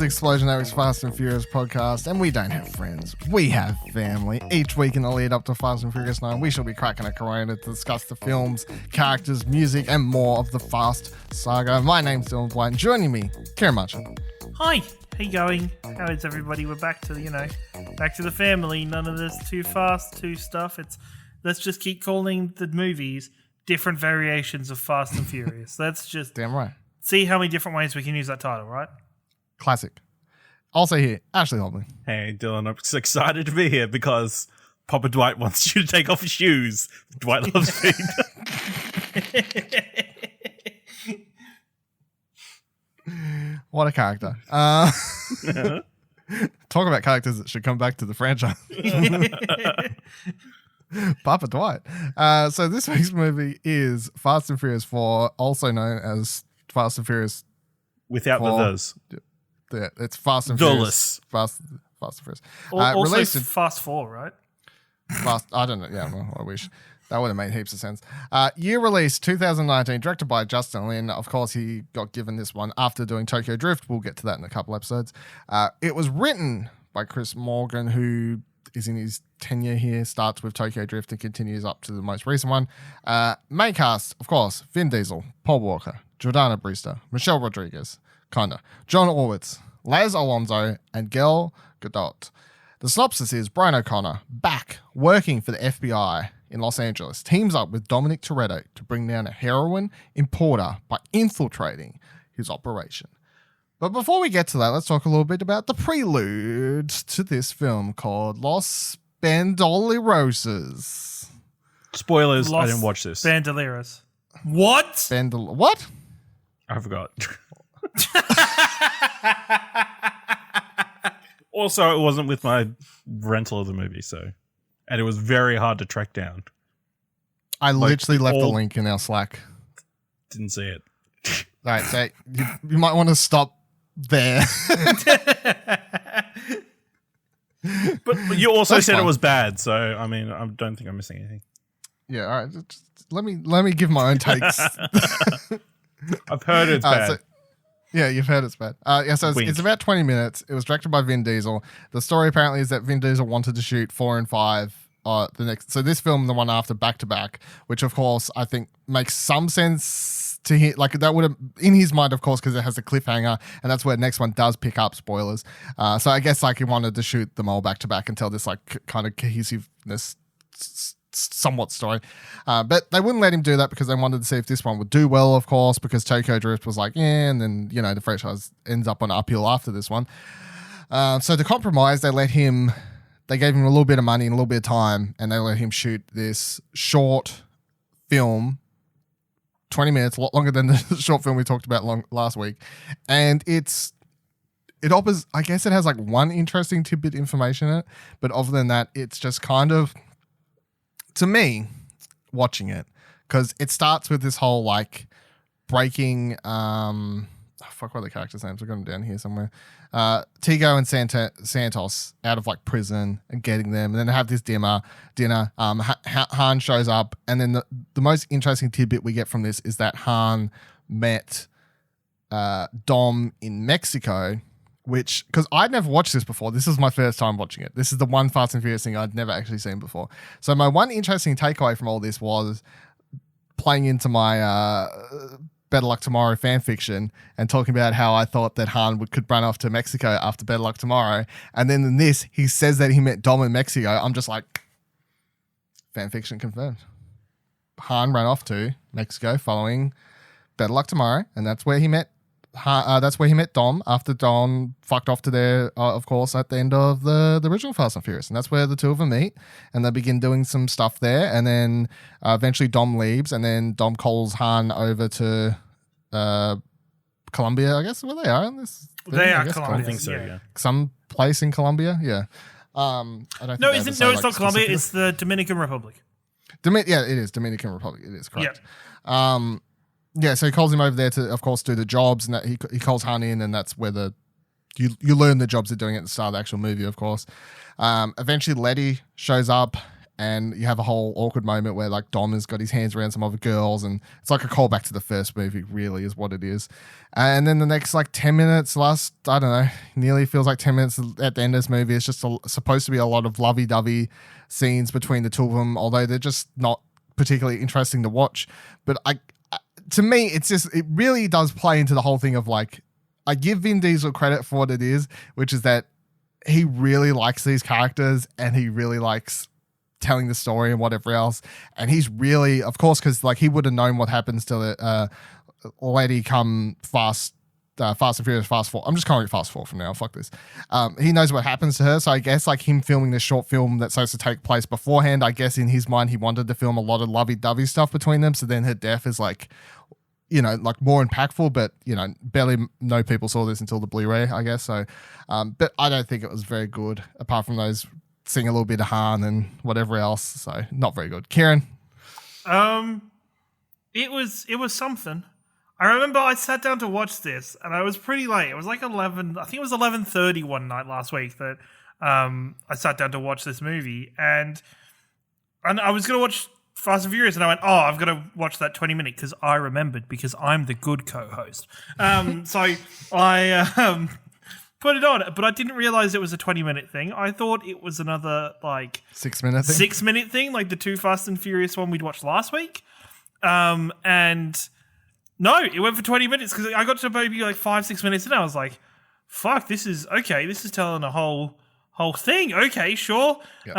Explosionary's Fast and Furious podcast, and we don't have friends. We have family. Each week in the lead up to Fast and Furious 9, we shall be cracking a Corona to discuss the films, characters, music, and more of the Fast saga. My name's Dylan White, and joining me, Kieran Marchant. Hi, how you going? How is everybody? We're back to, back to the family. None of this too fast, too stuff. Let's just keep calling the movies different variations of Fast and Furious. Let's just Damn right. see how many different ways we can use that title, right? Classic. Also here, Ashley Hobley. Hey, Dylan, I'm just excited to be here because Papa Dwight wants you to take off your shoes. Dwight loves feet. What a character. Talk about characters that should come back to the franchise. Papa Dwight. So this week's movie is Fast and Furious 4, also known as Fast and Furious Without the those. Yeah, it's Fast and Dulles. Furious. Fast and Furious. Also Released in Fast 4, right? Fast. I don't know. Yeah, well, I wish. That would have made heaps of sense. Year release 2019, directed by Justin Lin. Of course, he got given this one after doing Tokyo Drift. We'll get to that in a couple episodes. It was written by Chris Morgan, who is in his tenure here, starts with Tokyo Drift and continues up to the most recent one. Main cast, of course, Vin Diesel, Paul Walker, Jordana Brewster, Michelle Rodriguez, John Orwitz, Laz Alonso, and Gal Gadot. The synopsis is Brian O'Connor, back working for the FBI in Los Angeles, teams up with Dominic Toretto to bring down a heroin importer by infiltrating his operation. But before we get to that, let's talk a little bit about the prelude to this film called Los Bandoleros. Spoilers, I didn't watch this. Bandoleros. What? What? I forgot. Also, it wasn't with my rental of the movie, and it was very hard to track down. I literally left the link in our Slack. Didn't see it. All right, so you might want to stop there. But you also said fine. it was bad, so I mean, I don't think I'm missing anything. Yeah, all right. Just let me give my own takes. I've heard it's bad. Yeah, you've heard it's bad. So it's about 20 minutes. It was directed by Vin Diesel. The story apparently is that Vin Diesel wanted to shoot 4 and 5 the next. So this film, the one after, back to back, which of course I think makes some sense to him. Like that would have in his mind, of course, because it has a cliffhanger, and that's where the next one does pick up. Spoilers. So I guess like he wanted to shoot them all back to back and tell this like kind of cohesiveness. Somewhat story, but they wouldn't let him do that because they wanted to see if this one would do well, of course, because Tokyo Drift was like, yeah, and then the franchise ends up on uphill after this one. So to compromise, they gave him a little bit of money and a little bit of time, and they let him shoot this short film, 20 minutes, a lot longer than the short film we talked about last week, and I guess it has like one interesting tidbit information in it, but other than that, it's just kind of, to me, watching it, because it starts with this whole like breaking what are the characters' names? I've got them down here somewhere. Tigo and Santos out of like prison and getting them, and then they have this dinner. Han shows up, and then the most interesting tidbit we get from this is that Han met Dom in Mexico, which, because I'd never watched this before. This is my first time watching it. This is the one Fast and Furious thing I'd never actually seen before. So my one interesting takeaway from all this was playing into my Better Luck Tomorrow fan fiction and talking about how I thought that Han could run off to Mexico after Better Luck Tomorrow. And then in this, he says that he met Dom in Mexico. I'm just like, fan fiction confirmed. Han ran off to Mexico following Better Luck Tomorrow, and that's where he met Dom after Dom fucked off to there, of course, at the end of the original Fast and Furious. And that's where the two of them meet, and they begin doing some stuff there. And then eventually Dom leaves, and then Dom calls Han over to Colombia, I guess, where they are in this. They are I Colombia. think so, yeah. Some place in Colombia, yeah. I don't No, think it's not Colombia. It's the Dominican Republic. Yeah, it is Dominican Republic. It is correct. Yeah, so he calls him over there to, of course, do the jobs, and that he calls Han in, and that's where you learn the jobs they're doing at the start of the actual movie, of course. Eventually, Letty shows up, and you have a whole awkward moment where like Dom has got his hands around some other girls, and it's like a callback to the first movie, really, is what it is. And then the next like 10 minutes, I don't know, nearly feels like 10 minutes at the end of this movie, it's just supposed to be a lot of lovey-dovey scenes between the two of them, although they're just not particularly interesting to watch. But to me, it really does play into the whole thing of like, I give Vin Diesel credit for what it is, which is that he really likes these characters and he really likes telling the story and whatever else. And he's really, of course, because like he would have known what happens to the lady come Fast and Furious Fast 4. I'm just calling it Fast 4 from now. Fuck this. He knows what happens to her. So I guess like him filming this short film that's supposed to take place beforehand, I guess in his mind, he wanted to film a lot of lovey-dovey stuff between them. So then her death is like, you know, like more impactful, but you know, barely no people saw this until the Blu-ray, I guess. So, but I don't think it was very good apart from those seeing a little bit of Han and whatever else. So not very good. Kieran? It was something. I remember I sat down to watch this and I was pretty late. It was like 11, I think it was 11:30 one night last week that I sat down to watch this movie, and I was going to watch Fast and Furious, and I went, oh, I've got to watch that 20-minute because I remembered, because I'm the good co-host. So I put it on, but I didn't realize it was a 20-minute thing. I thought it was another like 6-minute thing? 6-minute thing, like the two Fast and Furious one we'd watched last week. And no, it went for 20 minutes because I got to maybe like 5-6 minutes and I was like, fuck, this is okay. This is telling a whole thing. Okay, sure. Yep.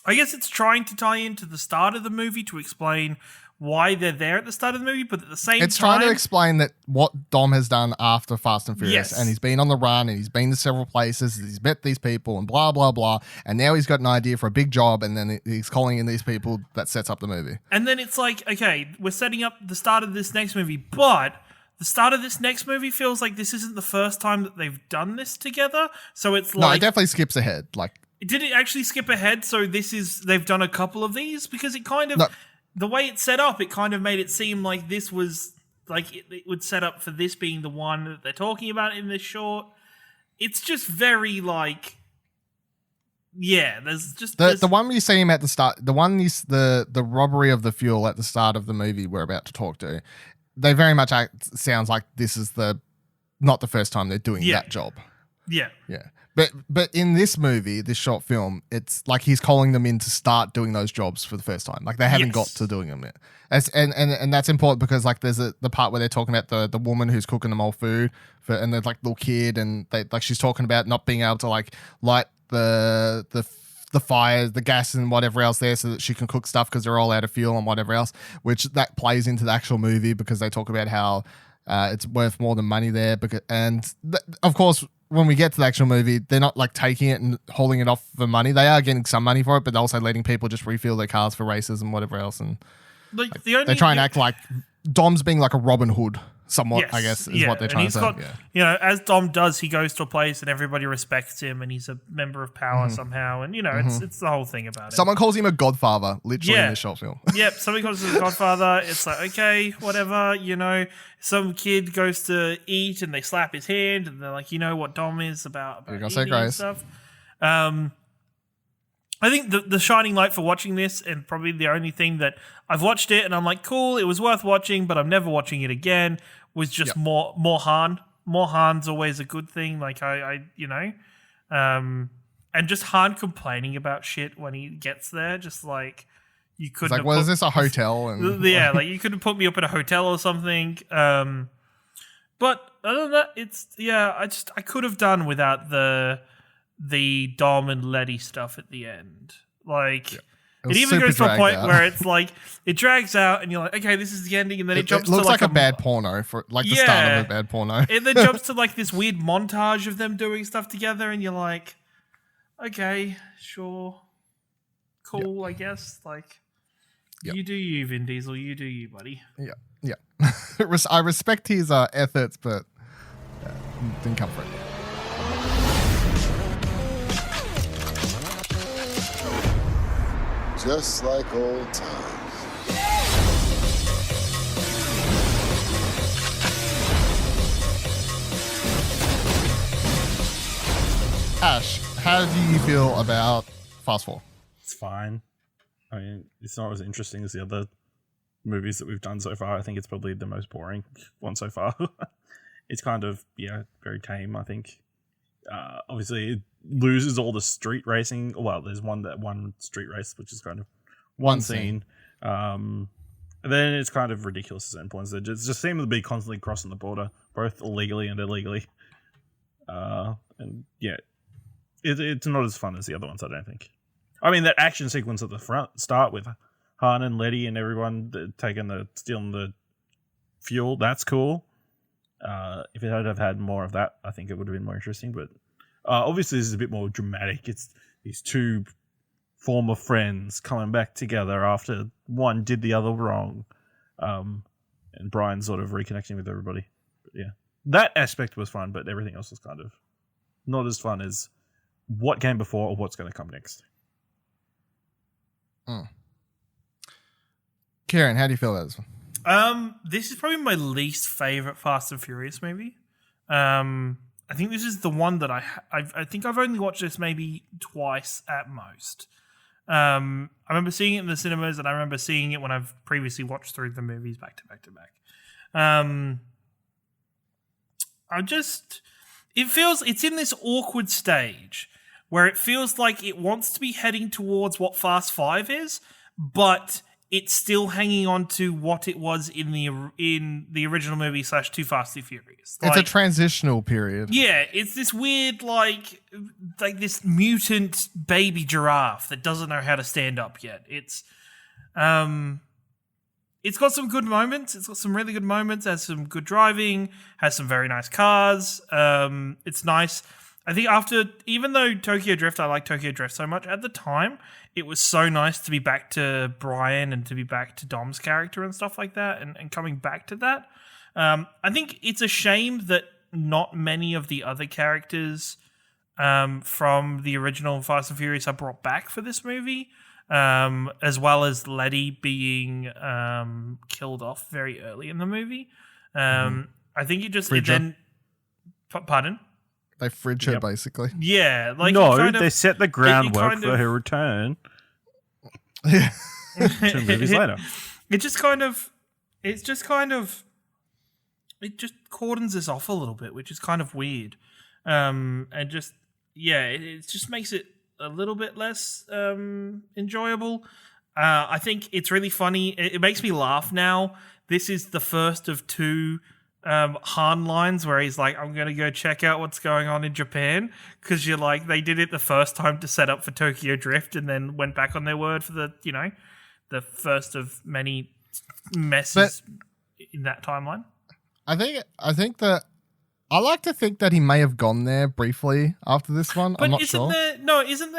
I guess it's trying to tie into the start of the movie to explain why they're there at the start of the movie, but at the same time, it's trying to explain that what Dom has done after Fast and Furious, yes. And he's been on the run and he's been to several places, he's met these people and blah blah blah, and now he's got an idea for a big job, and then he's calling in these people that sets up the movie. And then it's like, okay, we're setting up the start of this next movie, but the start of this next movie feels like this isn't the first time that they've done this together. So it's like, no, it definitely skips ahead. Like, did it actually skip ahead? So they've done a couple of these, because it kind of, the way it's set up, it kind of made it seem like this was like it would set up for this being the one that they're talking about in this short. It's just very like, yeah. There's the one you see him at the start. The one is the robbery of the fuel at the start of the movie we're about to talk to. They very much sounds like this is not the first time they're doing that job. Yeah. Yeah. But in this movie, this short film, it's like he's calling them in to start doing those jobs for the first time. Like they haven't got to doing them yet. And that's important because like there's the part where they're talking about the woman who's cooking them all food and there's like little kid, and they like she's talking about not being able to like light the fire, the gas and whatever else there so that she can cook stuff because they're all out of fuel and whatever else, which that plays into the actual movie because they talk about how it's worth more than money there. Of course, when we get to the actual movie, they're not like taking it and holding it off for money. They are getting some money for it, but they're also letting people just refuel their cars for races and whatever else. And like they try and act like Dom's being like a Robin Hood somewhat, yes, I guess, is what they're trying to say. You know, as Dom does, he goes to a place and everybody respects him and he's a member of power somehow. And, you know, it's the whole thing about it. Someone calls him a godfather, literally, in this short film. Yep, somebody calls him a godfather. It's like, okay, whatever, you know. Some kid goes to eat and they slap his hand and they're like, you know what Dom is about You're gonna eating say grace. And stuff. I think the shining light for watching this, and probably the only thing that I've watched it and I'm like, cool, it was worth watching, but I'm never watching it again, was just more Han. More Han's always a good thing. Like I you know, and just Han complaining about shit when he gets there, just like you couldn't. It's like, well, is this a hotel? And yeah, like you could have put me up at a hotel or something. But other than that, it's I could have done without the Dom and Letty stuff at the end. Like it even goes to a point where it's like it drags out, and you're like, okay, this is the ending, and then it jumps. It looks to like a bad porno for like the start of a bad porno. It then jumps to like this weird montage of them doing stuff together, and you're like, okay, sure, cool, I guess. Like you do you, Vin Diesel. You do you, buddy. Yeah. I respect his efforts, but didn't come for it. Just like old times. Ash, how do you feel about Fast 4? It's fine. I mean, it's not as interesting as the other movies that we've done so far. I think it's probably the most boring one so far. It's kind of, very tame, I think. Obviously, it loses all the street racing. Well, there's one street race, which is kind of one scene. And then it's kind of ridiculous at certain points. They just seem to be constantly crossing the border, both illegally and illegally. And yeah, it's not as fun as the other ones, I don't think. I mean, that action sequence at the start with Han and Letty and everyone stealing the fuel, that's cool. If it had have had more of that, I think it would have been more interesting. But obviously, this is a bit more dramatic. It's these two former friends coming back together after one did the other wrong, and Brian sort of reconnecting with everybody. But yeah, that aspect was fun, but everything else was kind of not as fun as what came before or what's going to come next. Kieran, how do you feel about this one? This is probably my least favorite Fast and Furious movie. I think this is the one that I think I've only watched this maybe twice at most. I remember seeing it in the cinemas, and I remember seeing it when I've previously watched through the movies back to back to back. It's in this awkward stage where it feels like it wants to be heading towards what Fast 5 is, but it's still hanging on to what it was in the original movie / Too Fast, Too Furious. It's a transitional period. Yeah, it's this weird, like this mutant baby giraffe that doesn't know how to stand up yet. It's got some good moments. It's got some really good moments. Has some good driving. Has some very nice cars. It's nice. I think even though Tokyo Drift, I like Tokyo Drift so much, at the time, it was so nice to be back to Brian and to be back to Dom's character and stuff like that, and coming back to that. I think it's a shame that not many of the other characters from the original Fast and Furious are brought back for this movie, as well as Letty being killed off very early in the movie. I think pardon? They fridge her, basically. Yeah. They set the groundwork for her return 2 movies later. It just cordons us off a little bit, which is kind of weird. It just makes it a little bit less enjoyable. I think it's really funny. It makes me laugh now. This is the first of 2 Han lines where he's like, I'm going to go check out what's going on in Japan, because you're like, they did it the first time to set up for Tokyo Drift and then went back on their word for the first of many messes in that timeline. I think that I like to think that he may have gone there briefly after this one. I'm not sure. Isn't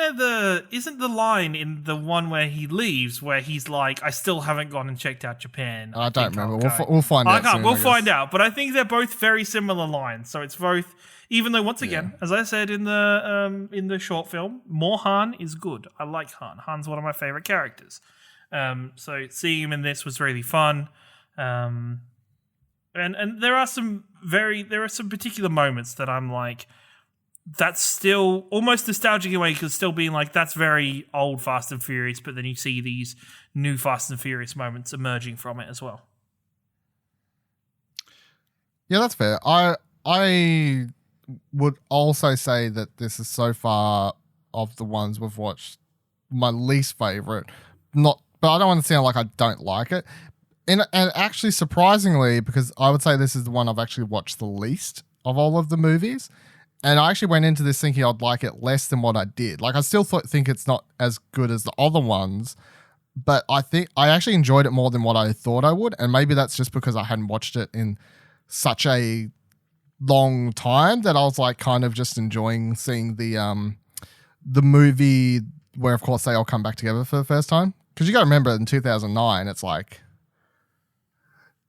the line in the one where he leaves where he's like, I still haven't gone and checked out Japan. I don't remember. We'll find out soon, We'll find out. But I think they're both very similar lines. So it's both, even though once again, as I said in the short film, more Han is good. I like Han. Han's one of my favorite characters. So seeing him in this was really fun. And there are some particular moments that I'm like, that's still almost nostalgic in a way, because still being like, that's very old Fast and Furious, but then you see these new Fast and Furious moments emerging from it as well. Yeah, that's fair. I would also say that this is so far of the ones we've watched my least favorite. But I don't want to sound like I don't like it. And actually, surprisingly, because I would say this is the one I've actually watched the least of all of the movies, and I actually went into this thinking I'd like it less than what I did. Like, I still think it's not as good as the other ones, but I think I actually enjoyed it more than what I thought I would, and maybe that's just because I hadn't watched it in such a long time that I was like kind of just enjoying seeing the movie where, of course, they all come back together for the first time. Because you got to remember, in 2009, it's like,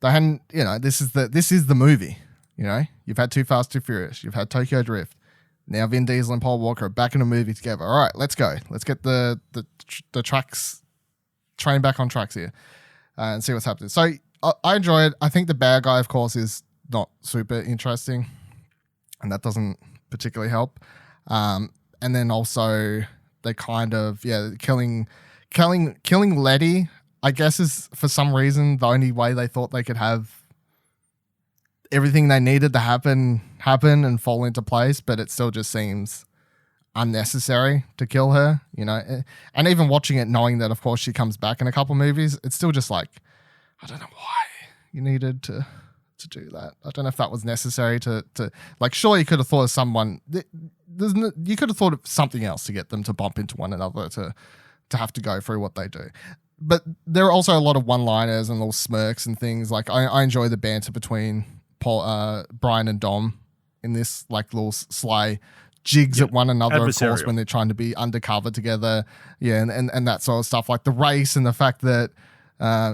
they hadn't, this is the movie. You've had Too Fast, Too Furious. You've had Tokyo Drift. Now Vin Diesel and Paul Walker are back in a movie together. All right, let's go. Let's get the tracks, train back on tracks here, and see what's happening. So I enjoy it. I think the bad guy, of course, is not super interesting, and that doesn't particularly help. And then also they kind of killing Letty, I guess, is for some reason the only way they thought they could have everything they needed to happen and fall into place, but it still just seems unnecessary to kill her, you know. And even watching it, knowing that of course she comes back in a couple movies, it's still just like, I don't know why you needed to do that. I don't know if that was necessary to like, sure, you could have thought of someone, you could have thought of something else to get them to bump into one another to have to go through what they do. But there are also a lot of one-liners and little smirks and things. Like I enjoy the banter between Brian and Dom in this, like little sly jigs at one another, of course, when they're trying to be undercover together. Yeah, and that sort of stuff. Like the race and the fact that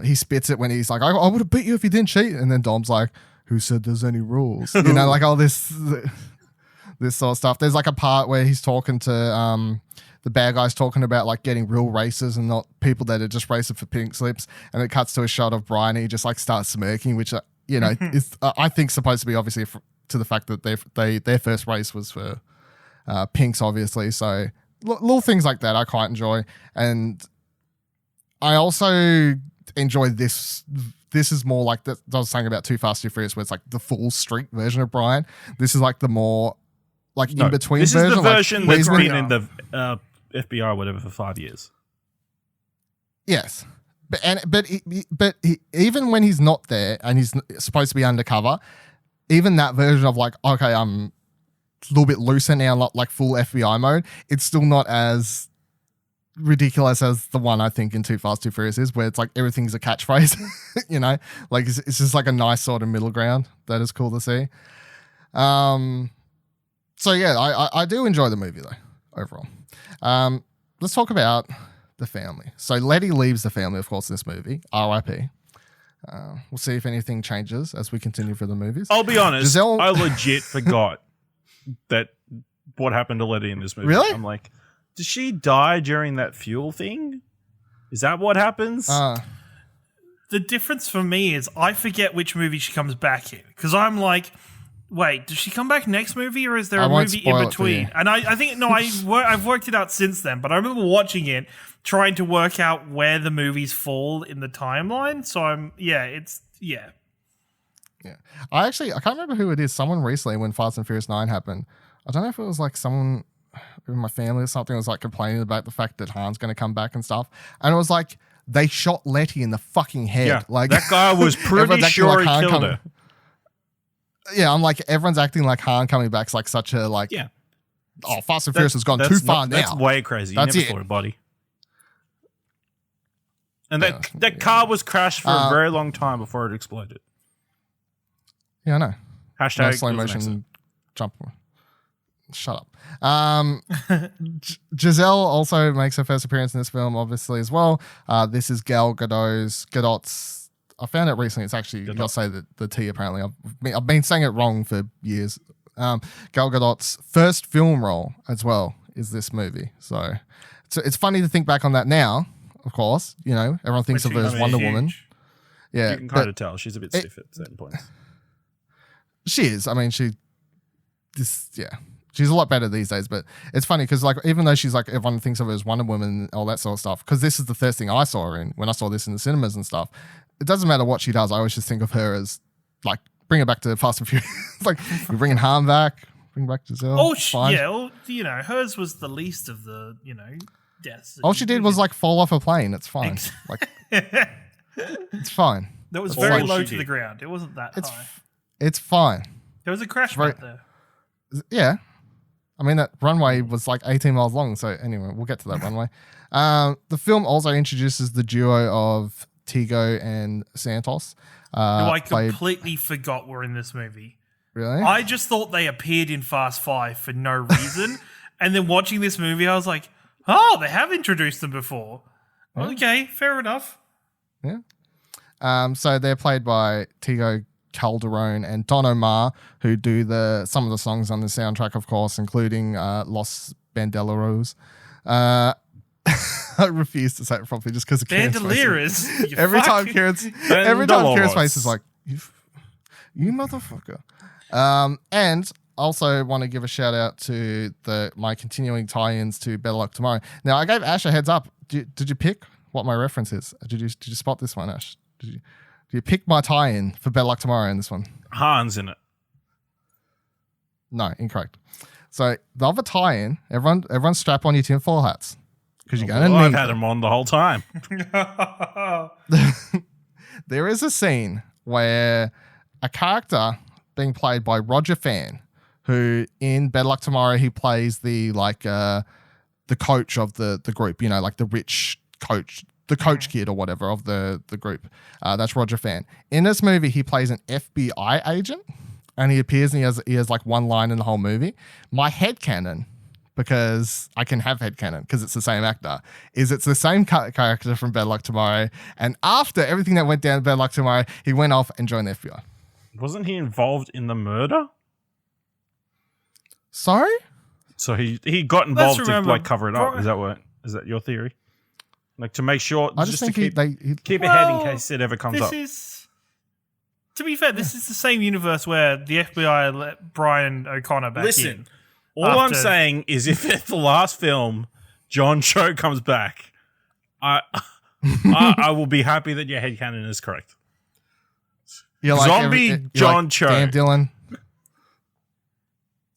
he spits it when he's like, I would have beat you if you didn't cheat. And then Dom's like, who said there's any rules? You know, like all this sort of stuff. There's like a part where he's talking to the bad guy's talking about like getting real racers and not people that are just racing for pink slips. And it cuts to a shot of Brian and he just like starts smirking, which, you know, is I think supposed to be obviously to the fact that their first race was for pinks, obviously. So little things like that I quite enjoy. And I also enjoy this. This is more like that I was saying about Too Fast, Too Furious, where it's like the full street version of Brian. This is like the more like in between version. This is the version like, that's been in the FBI or whatever for 5 years. Yes, but even when he's not there and he's supposed to be undercover, even that version of like, okay, I'm a little bit looser now, not like full FBI mode. It's still not as ridiculous as the one I think in Too Fast, Too Furious is, where it's like everything's a catchphrase, you know, like it's just like a nice sort of middle ground that is cool to see. So yeah, I do enjoy the movie though overall. Let's talk about the family. So Letty leaves the family, of course, in this movie. R.I.P. We'll see if anything changes as we continue for the movies. I'll be honest, I legit forgot that what happened to Letty in this movie. Really? I'm like, did she die during that fuel thing? Is that what happens? The difference for me is I forget which movie she comes back in, because I'm like, wait, does she come back next movie, or is there a movie in between? And I think, no, I've worked it out since then, but I remember watching it, trying to work out where the movies fall in the timeline. So Yeah. I can't remember who it is. Someone recently, when Fast and Furious 9 happened, I don't know if it was like someone in my family or something was like complaining about the fact that Han's going to come back and stuff. And it was like, they shot Letty in the fucking head. Yeah, like that guy was pretty sure he killed her. Yeah, I'm like, everyone's acting like Han coming back's like such a like, yeah. Oh, Fast and Furious has gone too far now. That's way crazy. That's you never saw a body. And that car was crashed for a very long time before it exploded. Yeah, I know. Hashtag no slow motion jump. Shut up. Giselle also makes her first appearance in this film, obviously, as well. This is Gal Gadot's. I found out recently. It's actually, you got to say the T apparently. I've been saying it wrong for years. Gal Gadot's first film role as well is this movie. So it's funny to think back on that now, of course. You know, everyone thinks of her as Wonder Woman. Yeah. You can kind of tell she's a bit stiff at certain points. She is. I mean, she's a lot better these days, but it's funny because like, even though she's like, everyone thinks of her as Wonder Woman and all that sort of stuff, because this is the first thing I saw her in when I saw this in the cinemas and stuff. It doesn't matter what she does. I always just think of her as like, bring her back to Fast and Furious. Like, you're bringing Han back, bring back Giselle. Oh, yeah. Well, you know, hers was the least of the, you know, deaths. All she did was like fall off a plane. It's fine. Like, it's fine. That was very low to the ground. It wasn't that high. It's fine. There was a crash right there. Yeah. I mean, that runway was like 18 miles long. So anyway, we'll get to that runway. The film also introduces the duo of Tigo and Santos. Who I completely forgot were in this movie. Really? I just thought they appeared in Fast 5 for no reason. And then watching this movie, I was like, oh, they have introduced them before. Yeah. Okay, fair enough. Yeah. So they're played by Tigo Calderone and Don Omar, who do some of the songs on the soundtrack, of course, including Los Bandoleros. I refuse to say it properly just because of Kieran's face. Every time Kieran's face is like, you motherfucker. And also want to give a shout out to my continuing tie-ins to Better Luck Tomorrow. Now, I gave Ash a heads up. Did you pick what my reference is? Did you spot this one, Ash? Did you pick my tie-in for Better Luck Tomorrow in this one? Han's in it. No, incorrect. So the other tie-in, everyone strap on your tinfoil hats because you're going to need I've had them on the whole time. There is a scene where a character being played by Roger Fan, who in Better Luck Tomorrow he plays the coach of the group, like the rich coach, the coach kid or whatever of the group. That's Roger Fan. In this movie, he plays an FBI agent, and he appears and he has like one line in the whole movie. My headcanon, because I can have headcanon because it's the same actor, is it's the same character from Better Luck Tomorrow. And after everything that went down in Better Luck Tomorrow, he went off and joined the FBI. Wasn't he involved in the murder? Sorry? So he got involved to remember, like cover it up. Is that your theory? Like to make sure, I just think to keep ahead in case it ever comes up. To be fair, this is the same universe where the FBI let Brian O'Connor back in. All I'm saying is if at the last film John Cho comes back, I will be happy that your headcanon is correct. You're like Zombie John Cho. Damn, Dylan.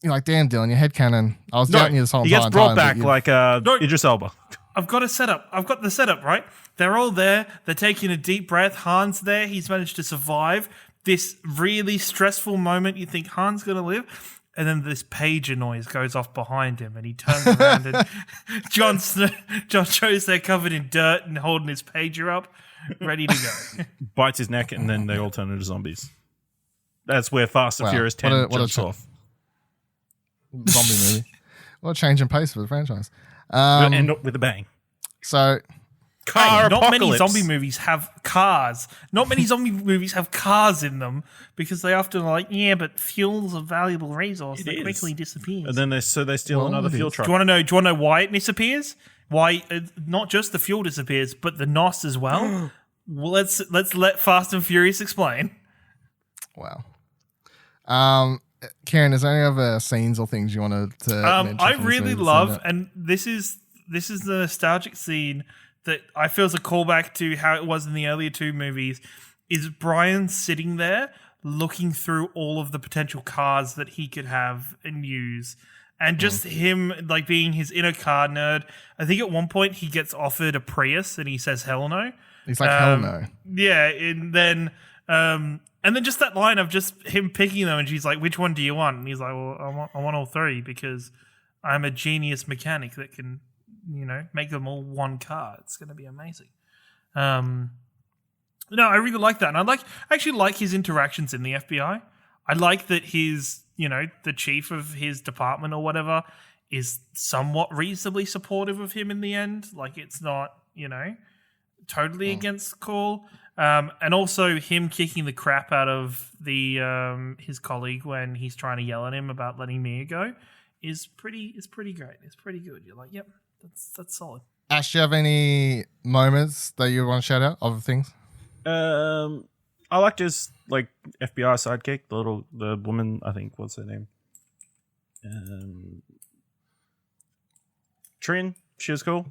You're like, damn, Dylan, your headcanon. I was doubting you this whole time. He gets brought back like Idris Elba. I've got the setup, right? They're all there. They're taking a deep breath. Han's there. He's managed to survive this really stressful moment. You think Han's going to live. And then this pager noise goes off behind him, and he turns around, and John Cho's there covered in dirt and holding his pager up, ready to go. Bites his neck, and then they all turn into zombies. That's where Fast and Furious 10 jumps off. Zombie movie. What a change in pace for the franchise. We'll end up with a bang. So, not many zombie movies have cars. Not many zombie movies have cars in them because they often are like, but fuel's a valuable resource that quickly disappears. And then they steal another fuel truck. Do you want to know why it disappears? Why not just the fuel disappears, but the NOS as well? Well, let's let Fast and Furious explain. Wow. Karen, is there any other scenes or things you wanted to mention? I really love, and this is the nostalgic scene that I feel is a callback to how it was in the earlier two movies, is Brian sitting there looking through all of the potential cars that he could have and use. And just him like being his inner car nerd. I think at one point he gets offered a Prius and he says hell no. He's like, hell no. Yeah, and then just that line of just him picking them, and she's like, which one do you want? And he's like, well, I want all three because I'm a genius mechanic that can, make them all one car. It's going to be amazing. No, I really like that. And I actually like his interactions in the FBI. I like that his, the chief of his department or whatever is somewhat reasonably supportive of him in the end. Like it's not, totally against the call. And also him kicking the crap out of his colleague when he's trying to yell at him about letting Mia go is pretty great. It's pretty good. You're like, yep, that's solid. Ash, do you have any moments that you want to shout out of things? I liked his FBI sidekick, the woman, I think, what's her name? Trin, she was cool.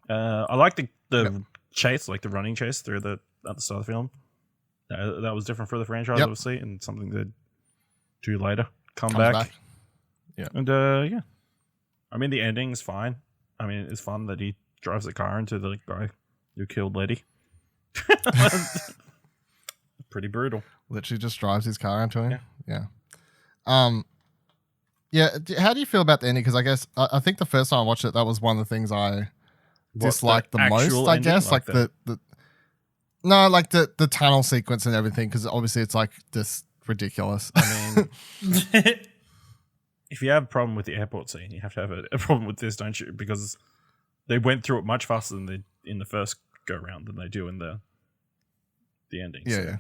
I liked the chase, like the running chase through at the start of the film. That was different for the franchise, obviously, and something to do later. Comes back. Yeah. And I mean the ending's fine. I mean it's fun that he drives the car into the guy who killed Letty. Pretty brutal. Literally just drives his car into him. Yeah. How do you feel about the ending? Because I guess I think the first time I watched it, that was one of the things I disliked the most. I guess like the tunnel sequence and everything. Because obviously it's like just ridiculous. I mean, if you have a problem with the airport scene, you have to have a problem with this, don't you? Because they went through it much faster than they in the first go round than they do in the ending. Yeah.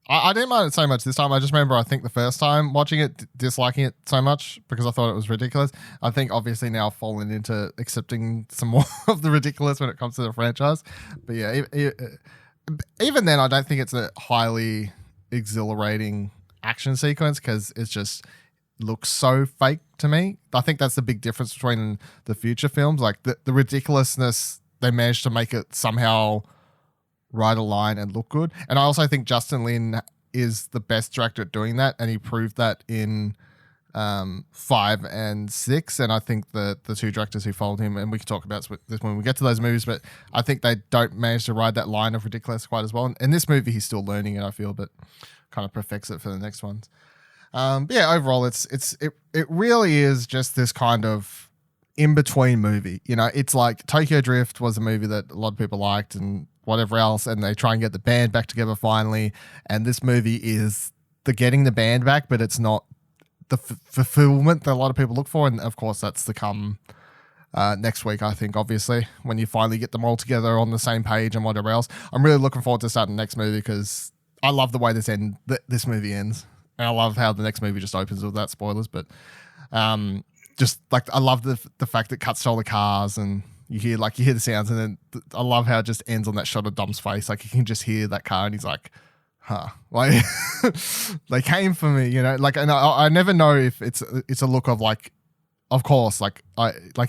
I didn't mind it so much this time. I just remember, I think the first time watching it, disliking it so much because I thought it was ridiculous. I think obviously now I've fallen into accepting some more of the ridiculous when it comes to the franchise. But yeah, even then, I don't think it's a highly exhilarating action sequence because it's just looks so fake to me. I think that's the big difference between the future films. Like the ridiculousness, they managed to make it somehow ride a line and look good. And I also think Justin Lin is the best director at doing that, and he proved that in 5 and 6. And I think the two directors who followed him, and we can talk about this when we get to those movies, but I think they don't manage to ride that line of ridiculous quite as well. And in this movie, he's still learning it, I feel, but kind of perfects it for the next ones. But yeah, overall, it really is just this kind of in between movie. You know, it's like Tokyo Drift was a movie that a lot of people liked and whatever else, and they try and get the band back together finally. And this movie is the getting the band back, but it's not the fulfillment that a lot of people look for. And of course, that's to come next week, I think, obviously, when you finally get them all together on the same page and whatever else. I'm really looking forward to starting the next movie because I love the way this movie ends. And I love how the next movie just opens without spoilers, but just like I love the fact that it cuts to all the cars and you hear the sounds, and then I love how it just ends on that shot of Dom's face. Like you can just hear that car, and he's like, "Huh, like they came for me," you know. Like, and I never know if it's a look of like, of course, like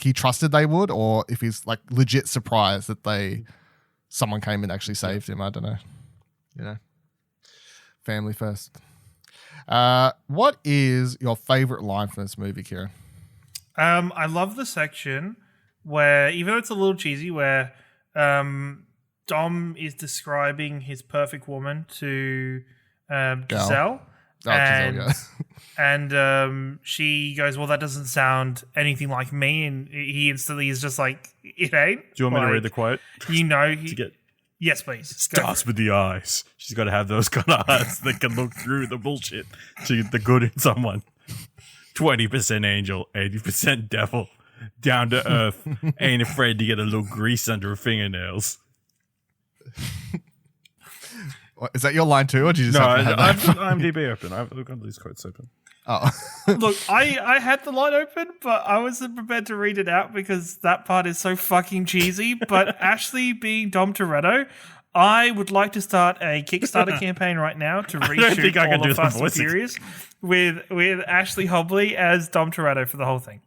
he trusted they would, or if he's like legit surprised that someone came and actually saved him. I don't know, you know. Family first. What is your favorite line from this movie, Kieran? I love the section where, even though it's a little cheesy, where Dom is describing his perfect woman to Giselle. Giselle, and she goes, "Well, that doesn't sound anything like me," and he instantly is just like, "It ain't." Do you want me to read the quote? You know, yes, please. Starts with the eyes. She's got to have those kind of eyes that can look through the bullshit to get the good in someone. 20% angel, 80% devil. Down to earth. Ain't afraid to get a little grease under her fingernails. Is that your line too, or do you just have that? I'm IMDb open. I've got these quotes open. Oh. Look, I had the line open, but I wasn't prepared to read it out because that part is so fucking cheesy. But Ashley being Dom Toretto, I would like to start a Kickstarter campaign right now to reshoot all of Fast and Furious with Ashley Hobley as Dom Toretto for the whole thing.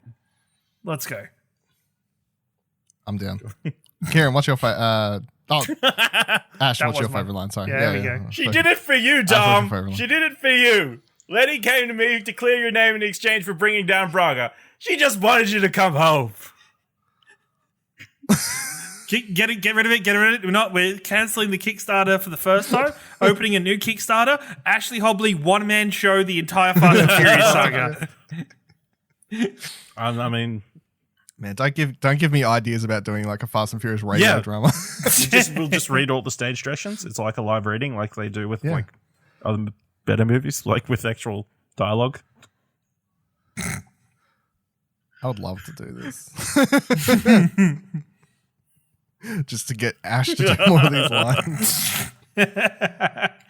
Let's go. I'm down. Kieran, what's your favorite? Ash, what's your favorite line? Sorry. Yeah, there we go. She did it for you, Dom. She did it for you. Letty came to me to clear your name in exchange for bringing down Braga. She just wanted you to come home. Get rid of it. We're cancelling the Kickstarter for the first time. Opening a new Kickstarter. Ashley Hobley one-man show the entire Fast and Furious saga. I mean, man, don't give me ideas about doing like a Fast and Furious radio drama. We'll just read all the stage directions. It's like a live reading, like they do with like other better movies, like with actual dialogue. I would love to do this. Just to get Ash to do more of these lines.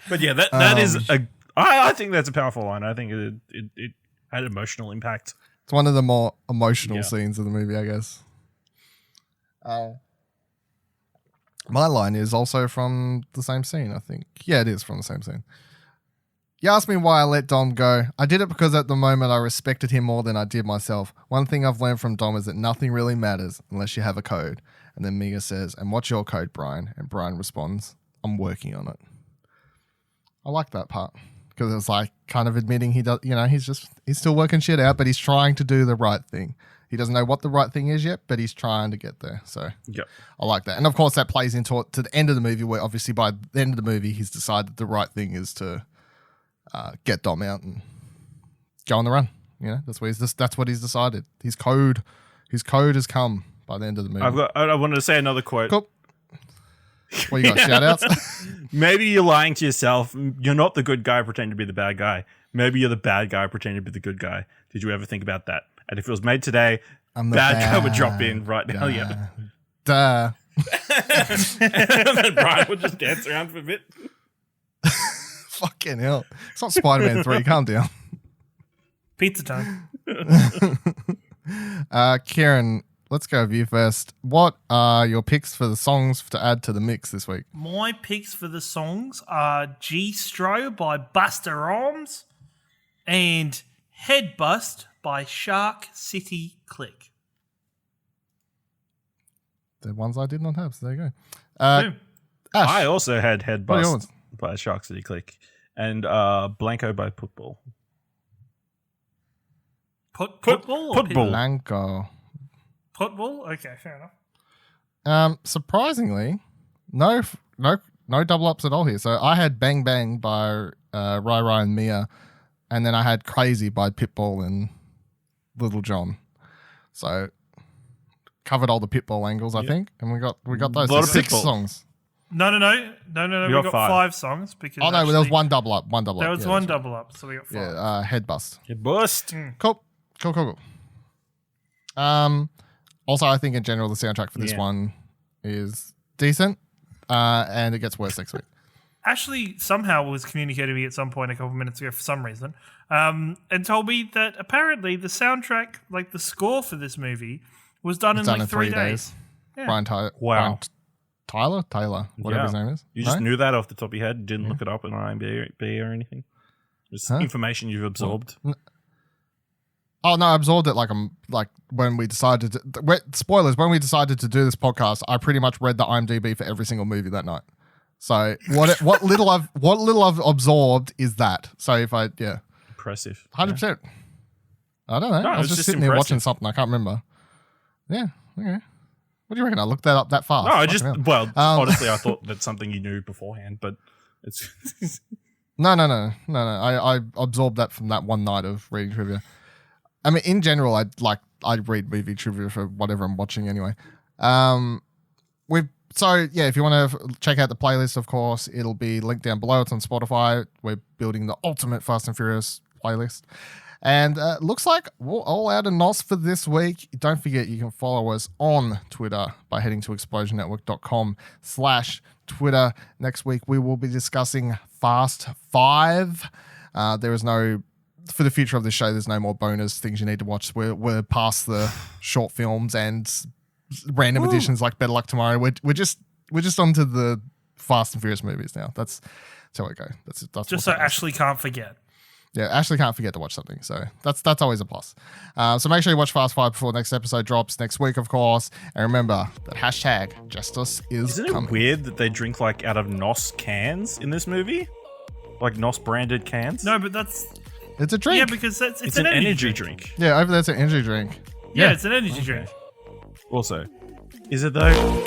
But yeah, that is I think that's a powerful line. I think it had emotional impact. It's one of the more emotional scenes of the movie, I guess. My line is also from the same scene, I think. Yeah, it is from the same scene. You asked me why I let Dom go. I did it because at the moment I respected him more than I did myself. One thing I've learned from Dom is that nothing really matters unless you have a code. And then Mia says, "And what's your code, Brian?" And Brian responds, "I'm working on it." I like that part because it's like kind of admitting he does, you know, he's still working shit out, but he's trying to do the right thing. He doesn't know what the right thing is yet, but he's trying to get there. So I like that. And of course that plays into to the end of the movie where obviously by the end of the movie, he's decided the right thing is to get Dom out and go on the run. You know, that's what he's decided. His code has come by the end of the movie. I wanted to say another quote. Cool. What you got? Shout outs? Maybe you're lying to yourself. You're not the good guy pretending to be the bad guy. Maybe you're the bad guy pretending to be the good guy. Did you ever think about that? And if it was made today, bad guy would drop in right now. Yeah. Duh. And then Brian would just dance around for a bit. Fucking hell. It's not Spider-Man 3. Calm down. Pizza time. Kieran, let's go with you first. What are your picks for the songs to add to the mix this week? My picks for the songs are G-Stro by Busta Rhymes, and Headbust by Shark City Click. The ones I did not have, so there you go. Boom. Ash, I also had what are Headbust yours? by Shark City Click and Blanco by Putball. Putball? Putball. Blanco. Putball? Okay, fair enough. Surprisingly, no double ups at all here. So I had Bang Bang by Rai Rai and Mia, and then I had Crazy by Pitbull and Little John. So covered all the Pitbull angles, I think, and we got those. A lot of 6 Pitbull. songs. No. We got 5 songs because Oh no, there was one double up. There was Yeah, one that's right. double up, so we got 5. Yeah, Headbust. Headbust. Cool. Also, I think in general the soundtrack for this one is decent, and it gets worse next week. Ashley somehow was communicating to me at some point a couple minutes ago for some reason, and told me that apparently the soundtrack, like the score for this movie, was done It's in done like in 3 3 days. days. Yeah. Brian Taylor, whatever his name is. You just No? knew that off the top of your head. Didn't look it up on IMDb or anything. Just information you've absorbed. Oh no, I absorbed it like when we decided to. Spoilers. When we decided to do this podcast, I pretty much read the IMDb for every single movie that night. So what little I've absorbed is that. So if I Impressive. 100%. I don't know. No, I was it's just just sitting there watching impressive. something. I can't remember. Yeah. Okay. What do you reckon? I looked that up that fast. No, I just Fucking hell. honestly, I thought that's something you knew beforehand, but it's No. I absorbed that from that one night of reading trivia. I mean, in general, I read movie trivia for whatever I'm watching anyway. If you want to check out the playlist, of course, it'll be linked down below. It's on Spotify. We're building the ultimate Fast and Furious playlist. And looks like we're all out of NOS for this week. Don't forget, you can follow us on Twitter by heading to explosionnetwork.com/Twitter. Next week, we will be discussing Fast 5. There is no, for the future of the show, there's no more bonus things you need to watch. We're past the short films and random editions like Better Luck Tomorrow. We're just onto the Fast and Furious movies now. That's how it goes. That's Just so Ashley can't forget. Yeah, Ashley can't forget to watch something, so that's always a plus. So make sure you watch Fast 5 before the next episode drops next week, of course. And remember that hashtag justice is Isn't it coming. weird that they drink like out of NOS cans in this movie? Like NOS branded cans? No, but that's It's a drink. yeah, because it's it's an energy drink. Yeah, over there's an energy drink. Yeah, it's an energy drink. Also, is it though?